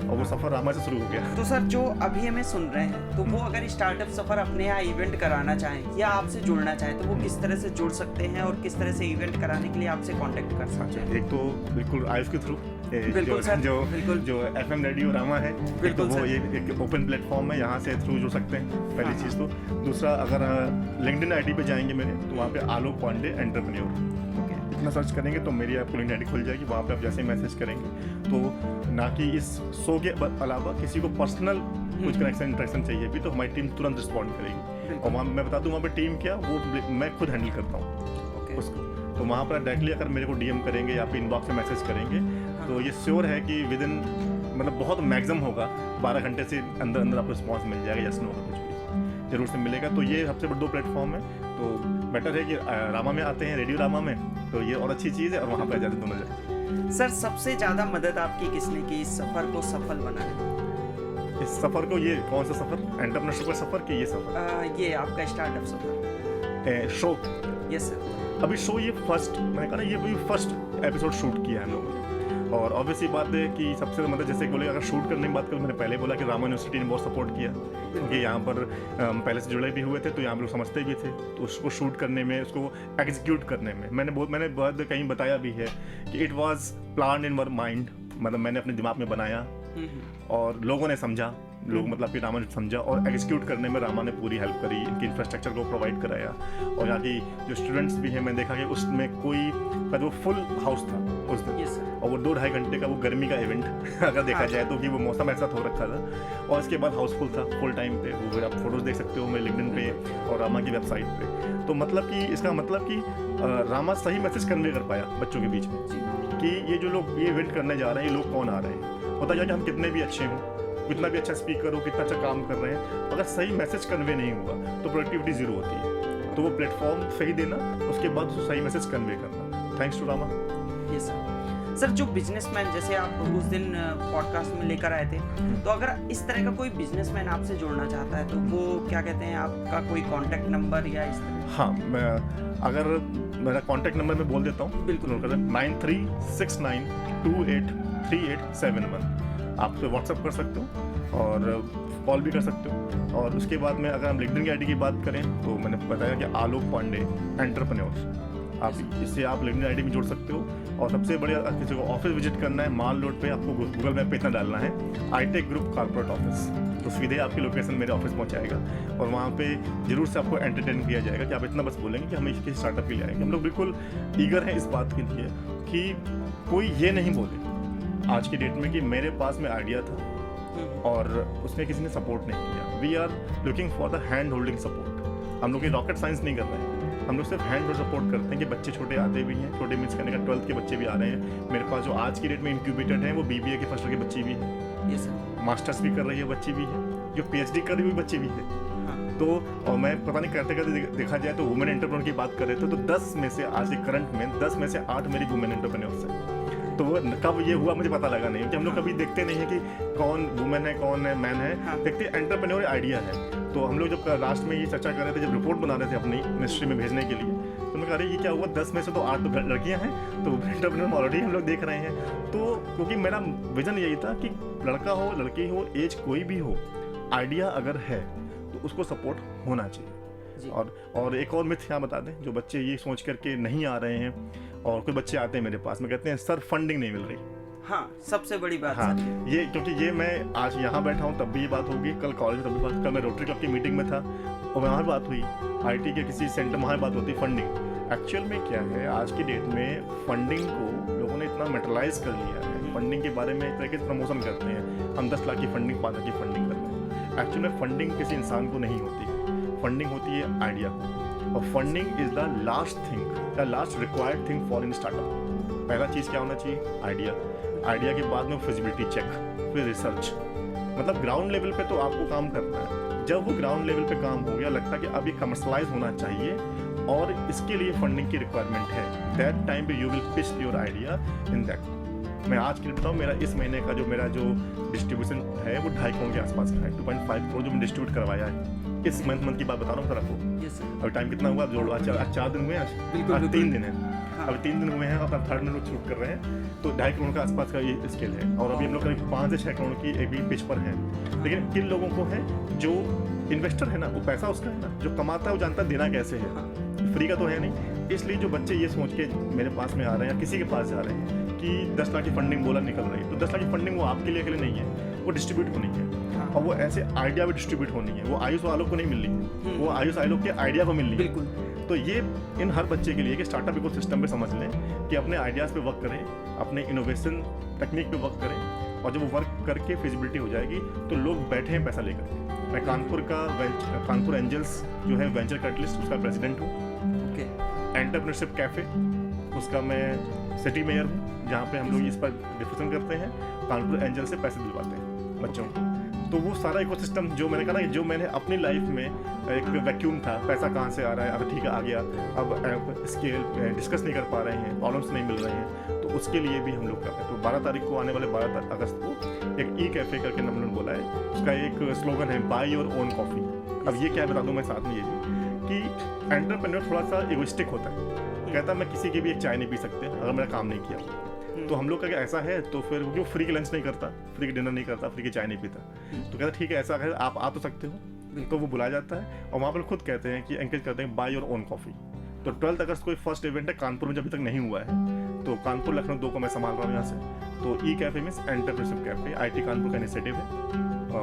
और वो सफ़र रामा से शुरू हो गया। तो सर जो अभी हमें सुन रहे हैं, तो वो अगर स्टार्टअप सफ़र अपने यहाँ इवेंट कराना चाहें या आपसे जुड़ना चाहें, तो वो किस तरह से जुड़ सकते हैं और किस तरह से इवेंट कराने के लिए आपसे कांटेक्ट कर सकते हैं? एक तो बिल्कुल आयुष के थ्रू, जो FM रेडियो रामा है, तो वो ये एक ओपन प्लेटफॉर्म है, यहाँ से थ्रू जुड़ सकते हैं, पहली चीज़। तो दूसरा, अगर लिंक्डइन ID पे जाएंगे मेरे, तो वहाँ पे आलोक पांडे एंटरप्रेन्योर इतना सर्च करेंगे तो मेरी आपको लिंक्डइन ID खुल जाएगी। वहाँ पे आप जैसे मैसेज करेंगे, तो ना कि इस शो के अलावा किसी को पर्सनल कुछ कनेक्शन इंटरेक्शन चाहिए भी, तो हमारी टीम तुरंत रिस्पॉन्ड करेगी। और वहाँ मैं बता दूँ, वहाँ पे टीम क्या, वो मैं खुद हैंडल करता हूँ उसको। तो वहाँ पर डायरेक्टली अगर मेरे को DM करेंगे या फिर इनबॉक्स में मैसेज करेंगे, तो ये श्योर है कि विद इन मतलब बहुत मैक्सिमम होगा 12 घंटे से अंदर अंदर आपको रिस्पॉन्स मिल जाएगा, यस नो कुछ भी जरूर से मिलेगा। तो ये सबसे बड़े 2 प्लेटफॉर्म है, तो बेटर है कि रामा में आते हैं, रेडियो रामा में, तो ये और अच्छी चीज़ है, और वहाँ पर जाते दोनों जाए। सर सबसे ज़्यादा मदद आपकी किसने की इस सफ़र को सफल बनाने? इस सफ़र को, ये कौन सा सफ़र, एंटरप्रेन्योरशिप का सफ़र कि ये सफ़र? ये आपका स्टार्टअप सफ़र। शो? Yes sir. अभी शो ये फर्स्ट, मैंने कहा ना, ये फर्स्ट एपिसोड शूट किया है हम लोगों ने। और ऑब्वियसली बात है कि सबसे मतलब जैसे बोले, अगर शूट करने की बात करूँ, मैंने पहले बोला कि रामा यूनिवर्सिटी ने बहुत सपोर्ट किया, क्योंकि यहाँ पर पहले से जुड़े भी हुए थे, तो यहाँ पर लोग समझते भी थे, तो उसको शूट करने में, उसको एग्जीक्यूट करने में मैंने बहुत कहीं बताया भी है कि it was plan in were mind, मतलब मैंने अपने दिमाग में बनाया और लोगों ने समझा, लोग मतलब कि रामा ने समझा, और एग्जीक्यूट करने में रामा ने पूरी हेल्प करी, इनकी इंफ्रास्ट्रक्चर को प्रोवाइड कराया। और यहाँ की जो स्टूडेंट्स भी हैं, मैंने देखा कि उसमें कोई वो फुल हाउस था उस दिन, और वो 2-2.5 घंटे का वो गर्मी का इवेंट अगर देखा जाए तो, कि वो मौसम ऐसा हो रखा था, और इसके बाद हाउसफुल था फुल टाइम पे। वो आप फोटोज देख सकते हो मेरे लिंक्डइन पे और रामा की वेबसाइट पे। तो मतलब कि इसका मतलब कि रामा सही मैसेज कन्वे कर पाया बच्चों के बीच में कि ये जो लोग ये इवेंट करने जा रहे हैं, ये लोग कौन आ रहे हैं। होता है कि हम कितने भी अच्छे हों, कितना भी अच्छा स्पीकर हो, कितना अच्छा काम कर रहे हैं, अगर सही मैसेज कन्वे नहीं हुआ तो प्रोडक्टिविटी जीरो होती है। तो वो प्लेटफॉर्म सही देना, उसके बाद उसको सही मैसेज कन्वे करना। Thanks to Rama. ये सर जो बिजनेसमैन, जैसे आप उस दिन पॉडकास्ट में लेकर आए थे, तो अगर इस तरह का कोई बिजनेसमैन आपसे जुड़ना चाहता है तो वो क्या कहते हैं, आपका कोई कांटेक्ट नंबर या इस तरह? हाँ, मैं अगर मेरा कांटेक्ट नंबर मैं बोल देता हूँ, बिल्कुल। 9369283871। आप तो व्हाट्सअप कर सकते हो और कॉल भी कर सकते हो। और उसके बाद में अगर हम लिंक्डइन की आईडी की बात करें तो मैंने बताया कि आलोक पांडे एंटरप्रेन्योर, आप इससे आप लिंक्डइन आईडी में जोड़ सकते हो। और सबसे बढ़िया, किसी को ऑफिस विजिट करना है माल रोड पे, आपको गूगल मैप पे इतना डालना है आई-टेक ग्रुप कॉर्पोरेट ऑफिस, तो सीधे आपकी लोकेशन मेरे ऑफिस पहुंचाएगा और वहाँ पे जरूर से आपको एंटरटेन किया जाएगा कि आप इतना बस बोलेंगे कि हम किसी स्टार्टअप के लिए आएंगे। हम लोग बिल्कुल ईगर हैं इस बात के लिए कि कोई ये नहीं बोले आज की डेट में कि मेरे पास में आइडिया था और उसमें किसी ने सपोर्ट नहीं किया। We are looking for the hand holding support. हम लोग ये रॉकेट साइंस नहीं कर रहे हैं, हम लोग सिर्फ हैंड होल्ड सपोर्ट करते हैं कि बच्चे छोटे आते भी हैं, छोटे मीन्स करने का 12th के बच्चे भी आ रहे हैं मेरे पास। जो आज की डेट में इंक्यूबेटेड हैं वो BBA के फर्स्ट ईयर के बच्चे भी हैं, ये सर मास्टर्स भी कर रही है बच्चे भी हैं, जो PhD कर रही हुई बच्चे भी हैं। तो और मैं पता नहीं करते करते देखा जाए तो वुमेन एंटरप्रेन्योर की बात कर रहे थे तो 10 में से आज के करंट में 10 में से 8 मेरी वुमेन एंटरप्रेन्योर्स हैं। तो वो कब ये हुआ मुझे पता लगा नहीं, कि हम लोग कभी देखते नहीं है कि कौन वुमेन है कौन है मैन है, देखते एंटरप्रेन्योर आइडिया है। तो हम लोग जब लास्ट में ये चर्चा कर रहे थे, जब रिपोर्ट बना रहे थे अपनी मिनिस्ट्री में भेजने के लिए, तो मैं कह रही ये क्या हुआ, 10 में से तो 8 तो लड़कियां हैं, तो एंटरप्रेन्योर ऑलरेडी हम लोग देख रहे हैं। तो क्योंकि मेरा विजन यही था कि लड़का हो लड़की हो एज कोई भी हो, आइडिया अगर है तो उसको सपोर्ट होना चाहिए। और एक और मिथ यहाँ बता दें, जो बच्चे ये सोच करके नहीं आ रहे हैं और कोई बच्चे आते हैं मेरे पास में कहते हैं सर फंडिंग नहीं मिल रही। हाँ, सबसे बड़ी बात हाँ, सर ये क्योंकि ये मैं आज यहाँ बैठा हूँ तब भी ये बात होगी, कल कॉलेज में तब भी बात, कल मैं रोटरी क्लब की मीटिंग में था और वहाँ बात हुई, IT के किसी सेंटर में वहाँ बात होती फंडिंग। एक्चुअल में क्या है, आज की डेट में फंडिंग को लोगों ने इतना मेटलाइज कर लिया है, फंडिंग के बारे में एक तरह के प्रमोशन करते हैं, हम 10 लाख की फंडिंग 5 लाख की फंडिंग कर रहे हैं। एक्चुअल में फंडिंग किसी इंसान को नहीं होती, फंडिंग होती है आइडिया को। और funding is the last thing, the last required thing for in startup. पहला चीज़ क्या होना चाहिए, आइडिया के बाद में फिजिबिलिटी चेक, फिर रिसर्च। मतलब ग्राउंड लेवल पे तो आपको काम करना है, जब वो ग्राउंड लेवल पे काम हो गया, लगता है कि अब ये कमर्शलाइज होना चाहिए और इसके लिए फंडिंग की रिक्वायरमेंट है, दैट टाइम पे you will pitch your idea in that. मैं आज के लिए बताऊँ, मेरा इस महीने का जो मेरा जो डिस्ट्रीब्यूशन है वो 2.5 करोड़ के आसपास का है, 2.5 करोड़ जो मैंने डिस्ट्रीब्यूट करवाया है। इस मंथ की बात बता रहा हूँ सर आपको। अब टाइम कितना हुआ, जोड़ो, आज 4 दिन हुए, आज 3 दिन है, अब 3 दिन हुए हैं, अपना 3rd में लोग शूट कर रहे हैं, तो 2.5 करोड़ का आसपास का ये स्केल है। और अभी हम लोग करीब 5 से 6 करोड़ की एक भी पिच पर हैं। लेकिन किन लोगों को है, जो इन्वेस्टर है ना, वो पैसा उसका है ना, जो कमाता है वो जानता है देना कैसे है, फ्री का तो है नहीं। इसलिए जो बच्चे ये सोच के मेरे पास में आ रहे हैं या किसी के पास जा रहे हैं कि 10 लाख की फंडिंग बोला निकल रही है, तो 10 लाख की फंडिंग वो आपके लिए अकेले नहीं है, वो डिस्ट्रीब्यूट होनी है। और वो ऐसे आइडिया भी डिस्ट्रीब्यूट होनी है, वो आयुष आलोक को नहीं मिल रही है, वो आयुष आलोक के आइडिया को मिल रही है। बिल्कुल। तो ये इन हर बच्चे के लिए कि स्टार्टअप इकोसिस्टम पे समझ लें कि अपने आइडियाज़ पे वर्क करें, अपने इनोवेशन टेक्निक पे वर्क करें, और जब वो वर्क करके फिजिबिलिटी हो जाएगी तो लोग बैठे हैं पैसा लेकर। मैं कानपुर एंजल्स जो है वेंचर कैपिटलिस्ट, उसका प्रेसिडेंट हूँ। एंटरप्रेन्योरशिप कैफे, उसका मैं सिटी मेयर हूँ, जहाँ पे हम लोग इस पर डिस्कशन करते हैं, कानपुर एंजल से पैसे दिलवाते हैं बच्चों को। तो वो सारा इकोसिस्टम जो मैंने कहा ना, जो मैंने अपनी लाइफ में एक वैक्यूम था, पैसा कहाँ से आ रहा है, अब ठीक है आ गया, अब स्केल डिस्कस नहीं कर पा रहे हैं, प्रॉब्लम्स नहीं मिल रहे हैं, तो उसके लिए भी हम लोग कर रहे हैं। तो 12 तारीख को आने वाले 12 अगस्त को एक ई-कैफे करके हमने बोला है, उसका एक स्लोगन है बाय योर ओन कॉफ़ी। अब ये क्या बता दूँ मैं साथ में ये भी कि एंटरप्रेन्योर थोड़ा सा इगोइस्टिक होता है, कहता है मैं किसी की भी एक चाय नहीं पी सकते अगर मेरा काम नहीं किया। तो हम लोग का ऐसा है, तो फिर क्यों फ्री की लंच नहीं करता, फ्री की डिनर नहीं करता, फ्री की चाय नहीं पीता, तो कहता ठीक है ऐसा है, आप आ तो सकते हो। तो वो बुलाया जाता है और वहाँ पर खुद कहते हैं कि एंकरेज करते हैं बाय योर ओन कॉफ़ी। तो 12 अगस्त कोई फर्स्ट इवेंट है कानपुर में, जब तक नहीं हुआ है, तो कानपुर लखनऊ 2 को मैं संभाल रहा हूँ यहाँ से। तो e cafe means entrepreneurship cafe, IT Kanpur का इनिशिएटिव है,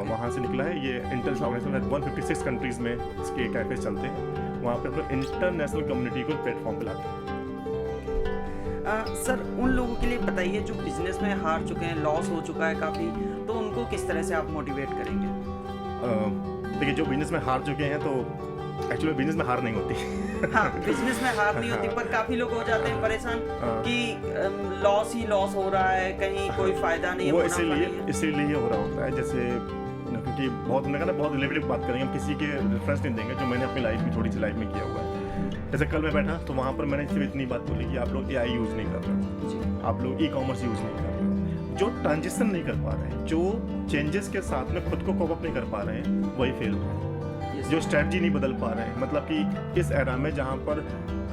वहाँ से निकला है ये। इंटरनेशनल ऑर्गेनाइजेशन है, 156 कंट्रीज़ में इसके कैफे चलते हैं, वहाँ पे हम लोग इंटरनेशनल कम्युनिटी को प्लेटफॉर्म पे लाते हैं। सर उन लोगों के लिए बताइए जो बिजनेस में हार चुके हैं, लॉस हो चुका है काफ़ी, तो उनको किस तरह से आप मोटिवेट करेंगे? देखिए जो बिजनेस में हार चुके हैं तो एक्चुअली बिजनेस में हार नहीं होती। हाँ, बिजनेस में हार नहीं होती, पर काफी लोग हो जाते हैं परेशान कि लॉस ही लॉस हो रहा है, कहीं कोई फायदा नहीं है, वो मुनाफा नहीं है। इसीलिए हो रहा होता है। जैसे क्योंकि बहुत मैंने कहा ना, बहुत रिलेटिव बात करेंगे, हम किसी के रेफरेंस नहीं देंगे, जो मैंने अपनी लाइफ में, थोड़ी सी लाइफ में किया हुआ है। जैसे कल मैं बैठा तो वहाँ पर मैंने सिर्फ इतनी बात बोली कि आप लोग AI यूज़ नहीं कर रहे हो, आप लोग e-कॉमर्स यूज़ नहीं कर रहे हो, जो ट्रांजिशन नहीं कर पा रहे हैं, जो चेंजेस के साथ में खुद को कॉप अप नहीं कर पा रहे हैं, वही फेल हो रहे हैं। जो स्ट्रेटजी नहीं बदल पा रहे हैं, मतलब कि इस एरा में जहाँ पर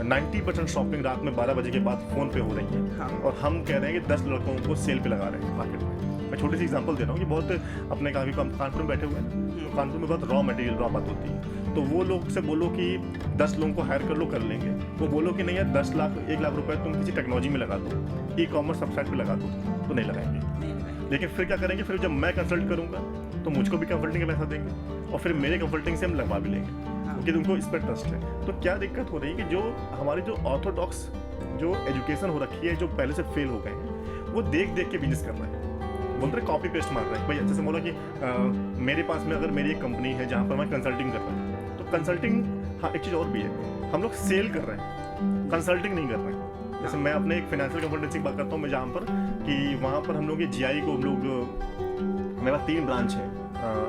90% शॉपिंग रात में 12 बजे के बाद फ़ोन पे हो रही है, हाँ। और हम कह रहे हैं कि 10 लड़कों को सेल पे लगा रहे हैं मार्केट में। मैं छोटी सी एग्जांपल दे रहा हूँ कि बहुत अपने काफ़ी कानपुर में बैठे हुए हैं ना, तो कानपुर में बहुत रॉ मटेरियल, रॉ बात होती है। तो वो लोग से बोलो कि 10 लोगों को हायर कर लो, कर लेंगे। वो बोलो कि नहीं यार 10 लाख 1 लाख रुपए तुम किसी टेक्नोलॉजी में लगा दो, ई-कॉमर्स वेबसाइट पे लगा दो, तो नहीं लगाएंगे। लेकिन फिर क्या करेंगे, फिर जब मैं कंसल्ट करूंगा तो मुझको भी कंसल्टिंग का पैसा देंगे, और फिर मेरे कंसल्टिंग से हम लगवा भी लेंगे, क्योंकि उनको इस पर ट्रस्ट है। तो क्या दिक्कत हो रही है कि जो हमारी जो ऑर्थोडॉक्स जो एजुकेशन हो रखी है, जो पहले से फेल हो गए हैं, वो देख देख के बिजनेस कर रहे हैं, बोलते हैं कॉपी पेस्ट मार रहे हैं। भाई जैसे बोला कि मेरे पास में अगर मेरी एक कंपनी है जहाँ पर मैं कंसल्टिंग कर रहा हूँ, तो कंसल्टिंग, हाँ एक चीज़ और भी है, हम लोग सेल कर रहे हैं, कंसल्टिंग नहीं कर रहे हैं। जैसे मैं अपने एक फाइनेंशियल कंसल्टेंसी की बात करता हूँ, मैं जहाँ पर कि वहाँ पर हम लोग ये GI को हम लोग, मेरा 3 ब्रांच है,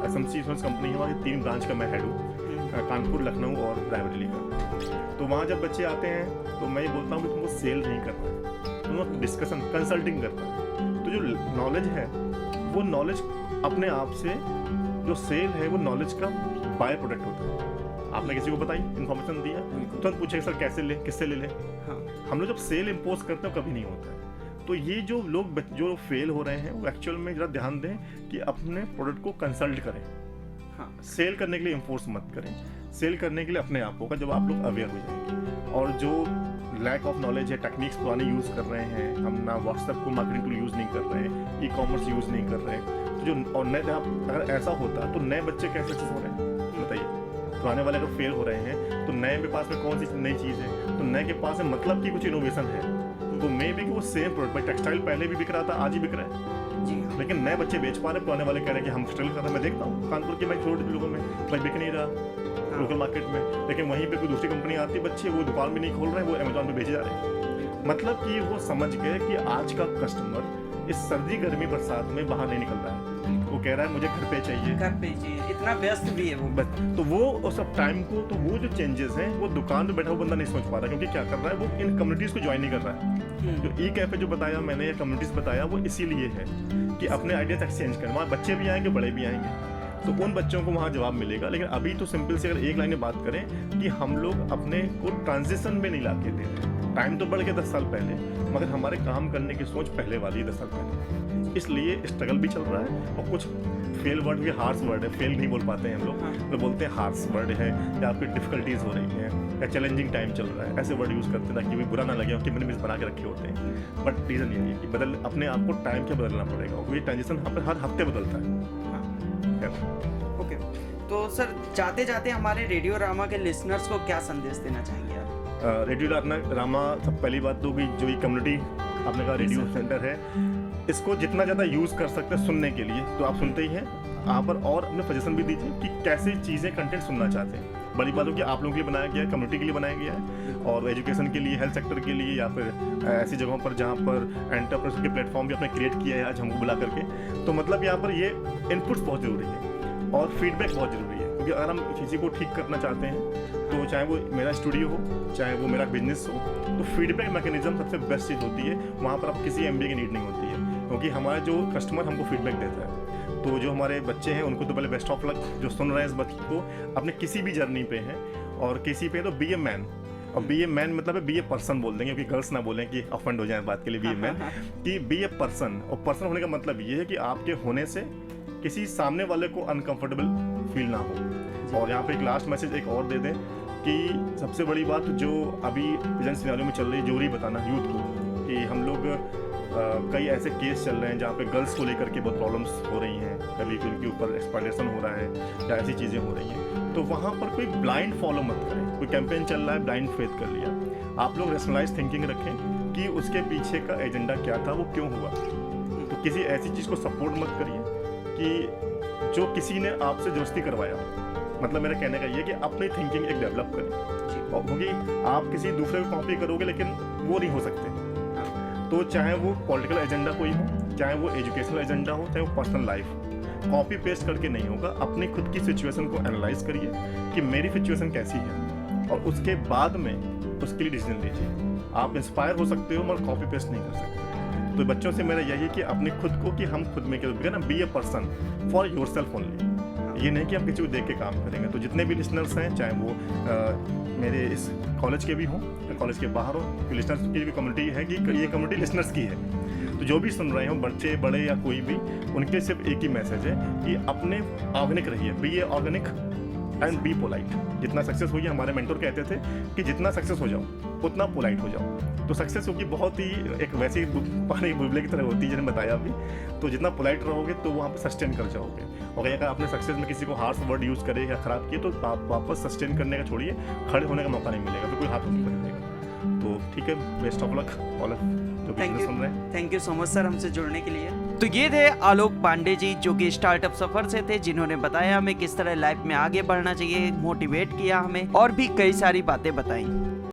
SMC इंश्योरेंस कंपनी है, वहाँ 3 ब्रांच का मैं हेड हूँ, कानपुर, लखनऊ और रायबरेली का। तो वहाँ जब बच्चे आते हैं तो मैं ये बोलता हूँ कि तुमको सेल नहीं करना है, तुमको डिस्कशन, कंसल्टिंग करना है। तो जो नॉलेज है, वो नॉलेज अपने आप से, जो सेल है वो नॉलेज का बाय प्रोडक्ट होता है। आपने किसी को बताई, इन्फॉर्मेशन दिया, तुरंत पूछे सर कैसे ले, किससे ले लें। हाँ। हम लोग जब सेल इम्पोज करते हैं कभी नहीं होता है। तो ये जो लोग जो फेल हो रहे हैं, वो एक्चुअल में जरा ध्यान दें कि अपने प्रोडक्ट को कंसल्ट करें। हाँ। सेल करने के लिए इन्फोर्स मत करें, सेल करने के लिए अपने आप होगा जब आप लोग अवेयर हो जाएंगे। और जो लैक ऑफ नॉलेज है, टेक्निक्स पुराने यूज़ कर रहे हैं, हम ना व्हाट्सएप को मार्केटिंग टूल यूज़ नहीं कर रहे हैं, ई-कॉमर्स यूज़ नहीं कर रहे हैं, तो जो और नए, अगर ऐसा होता तो नए बच्चे कैसे सक्सेस हो रहे हैं बताइए। पुराने वाले अगर फेल हो रहे हैं तो नए के पास में कौन सी नई चीज़ है, तो नए के पास में मतलब कि कुछ इनोवेशन है, तो मे भी कि वो सेम प्रोडक्ट, टेक्सटाइल पहले भी बिक रहा था, आज ही बिक रहा है जी, लेकिन नए बच्चे बेच पा रहे, पुराने वाले कह रहे हैं कि हम स्ट्रगल कर रहे हैं। मैं देखता हूँ कानपुर के, मैं छोटे लोगों में भाई बिक नहीं रहा लोकल मार्केट में, लेकिन वहीं पे कोई दूसरी कंपनी आती है, बच्चे वो दुकान भी नहीं खोल रहे हैं, वो अमेजोन पे बेचे जा रहे हैं। मतलब कि वो समझ गए कि आज का कस्टमर इस सर्दी गर्मी बरसात में बाहर नहीं निकल रहा है, वो कह रहा है मुझे घर पे चाहिए, घर पे चाहिए, इतना व्यस्त भी है वो। बस तो वो उस सब टाइम को, तो वो जो चेंजेस हैं वो दुकान पे बैठा हुआ बंदा नहीं समझ पा रहा, क्योंकि क्या कर रहा है, वो इन कम्युनिटीज को ज्वाइन नहीं कर रहा है। जो ई-कैफे जो बताया मैंने, या कम्युनिटीज बताया, वो इसीलिए है कि अपने आइडियाज एक्सचेंज करें। वहाँ बच्चे भी आएंगे, बड़े भी आएंगे, तो उन बच्चों को वहाँ जवाब मिलेगा। लेकिन अभी तो सिंपल से अगर एक लाइन में बात करें कि हम लोग अपने को ट्रांजिशन में नहीं ला के दे रहे। टाइम तो बढ़ गया 10 साल पहले, मगर हमारे काम करने की सोच पहले वाली 10 साल पहले, इसलिए स्ट्रगल भी चल रहा है। और कुछ फेल वर्ड भी हार्श वर्ड है, फेल नहीं बोल पाते हैं हम लोग, तो बोलते हैं हार्श वर्ड है, या आपकी डिफिकल्टीज हो रही हैं, या चैलेंजिंग टाइम चल रहा है, ऐसे वर्ड यूज़ करते हैं ताकि भी बुरा ना लगे, कि मैंने मिस बना के रखे होते हैं। बट रीज़न ये है कि अपने आप को टाइम के बदलना पड़ेगा, क्योंकि ट्रांजिशन हर हफ्ते बदलता है। ओके, तो सर जाते जाते हमारे रेडियो रामा के लिसनर्स को क्या संदेश देना चाहेंगे आप? रेडियो रामा, सब पहली बात तो कि जो ये कम्युनिटी आपने कहा रेडियो सेंटर है, इसको जितना ज़्यादा यूज़ कर सकते हैं सुनने के लिए, तो आप सुनते ही हैं यहाँ पर, और अपने सजेशन भी दीजिए कि कैसी चीज़ें कंटेंट सुनना चाहते हैं। बड़ी बात हो कि आप लोगों के लिए बनाया गया है, कम्युनिटी के लिए बनाया गया है, और एजुकेशन के लिए, हेल्थ सेक्टर के लिए, या फिर ऐसी जगहों पर जहाँ पर एंटरप्रेन्योर के प्लेटफॉर्म भी आपने क्रिएट किया है आज हमको बुला करके। तो मतलब यहाँ पर ये इनपुट्स बहुत ज़रूरी है और फीडबैक बहुत ज़रूरी है, क्योंकि अगर हम किसी को ठीक करना चाहते हैं, तो चाहे वो मेरा स्टूडियो हो, चाहे वो मेरा बिजनेस हो, तो फीडबैक मैकेनिज्म सबसे बेस्ट चीज़ होती है। वहाँ पर आप किसी MBA की नीड नहीं होती है, क्योंकि हमारा जो कस्टमर हमको फीडबैक देता है। तो जो हमारे बच्चे हैं उनको तो पहले बेस्ट ऑफ लक, जो सुन रहे हैं इस बच्चे को, अपने किसी भी जर्नी पे हैं, और किसी पे तो बी ए मैन, और बी ए मैन मतलब है बी ए पर्सन बोल देंगे, क्योंकि गर्ल्स ना बोलें कि ऑफेंड हो जाए बात के लिए, बी ए मैन कि बी ए पर्सन। और पर्सन होने का मतलब ये है कि आपके होने से किसी सामने वाले को अनकंफर्टेबल फील ना हो। और यहाँ पे एक लास्ट मैसेज एक और दे दें कि सबसे बड़ी बात जो अभी प्रेजेंट सिनेरियो में चल रही है, जोरी बताना यूथ को, कि हम लोग कई ऐसे केस चल रहे हैं जहाँ पे गर्ल्स को लेकर के बहुत प्रॉब्लम्स हो रही हैं, कभी उनके ऊपर एक्सप्लॉइटेशन हो रहा है, या ऐसी चीज़ें हो रही हैं। तो वहाँ पर कोई ब्लाइंड फॉलो मत करें, कोई कैंपेन चल रहा है, ब्लाइंड फेथ कर लिया। आप लोग रेशनलाइज थिंकिंग रखें कि उसके पीछे का एजेंडा क्या था, वो क्यों हुआ। तो किसी ऐसी चीज़ को सपोर्ट मत करिए कि जो किसी ने आपसे जबरदस्ती करवाया, मतलब मेरा कहने का ये है कि अपनी थिंकिंग एक डेवलप करें, और क्योंकि आप किसी दूसरे को कॉपी करोगे लेकिन वो नहीं हो सकते। तो चाहे वो पॉलिटिकल एजेंडा कोई हो, चाहे वो एजुकेशनल एजेंडा हो, चाहे वो पर्सनल लाइफ हो, कॉपी पेस्ट करके नहीं होगा। अपनी खुद की सिचुएशन को एनालाइज करिए कि मेरी सिचुएशन कैसी है, और उसके बाद में उसके लिए डिसीजन लीजिए। आप इंस्पायर हो सकते हो मगर कॉपी पेस्ट नहीं कर सकते। तो बच्चों से मेरा यही है कि अपने खुद को, कि हम खुद में क्या ना, be a person for yourself only. ये नहीं कि हम किसी को देख के काम करेंगे। तो जितने भी लिसनर्स हैं, चाहे वो मेरे इस कॉलेज के भी हों या कॉलेज के बाहर हो, लिसनर्स की भी कम्युनिटी है कि ये कम्युनिटी लिसनर्स की है। तो जो भी सुन रहे हो, बच्चे बड़े या कोई भी, उनके सिर्फ एक ही मैसेज है कि अपने ऑर्गेनिक रहिए, be a organic and be polite. जितना सक्सेस होइए, हमारे मेंटर कहते थे कि जितना सक्सेस हो जाओ उतना पोलाइट हो जाओ। तो सक्सेस होगी बहुत ही एक वैसी पानी बुलबुले की तरह होती है, जिन्हें बताया अभी। तो जितना पोलाइट रहोगे तो वहाँ पे सस्टेन कर जाओगे। और अगर आपने सक्सेस में किसी को हार्श वर्ड यूज़ करे या खराब किए, तो आप वापस सस्टेन करने का छोड़िए, खड़े होने का मौका नहीं मिलेगा, फिर कोई हाथ नहीं करेगा। तो ठीक है, बेस्ट ऑफ लक ऑल जो भी सुन रहे हैं। Thank you so much sir हमसे जुड़ने के लिए। तो ये थे आलोक पांडे जी, जो कि स्टार्टअप सफर से थे, जिन्होंने बताया हमें किस तरह लाइफ में आगे बढ़ना चाहिए, मोटिवेट किया हमें, और भी कई सारी बातें बताई।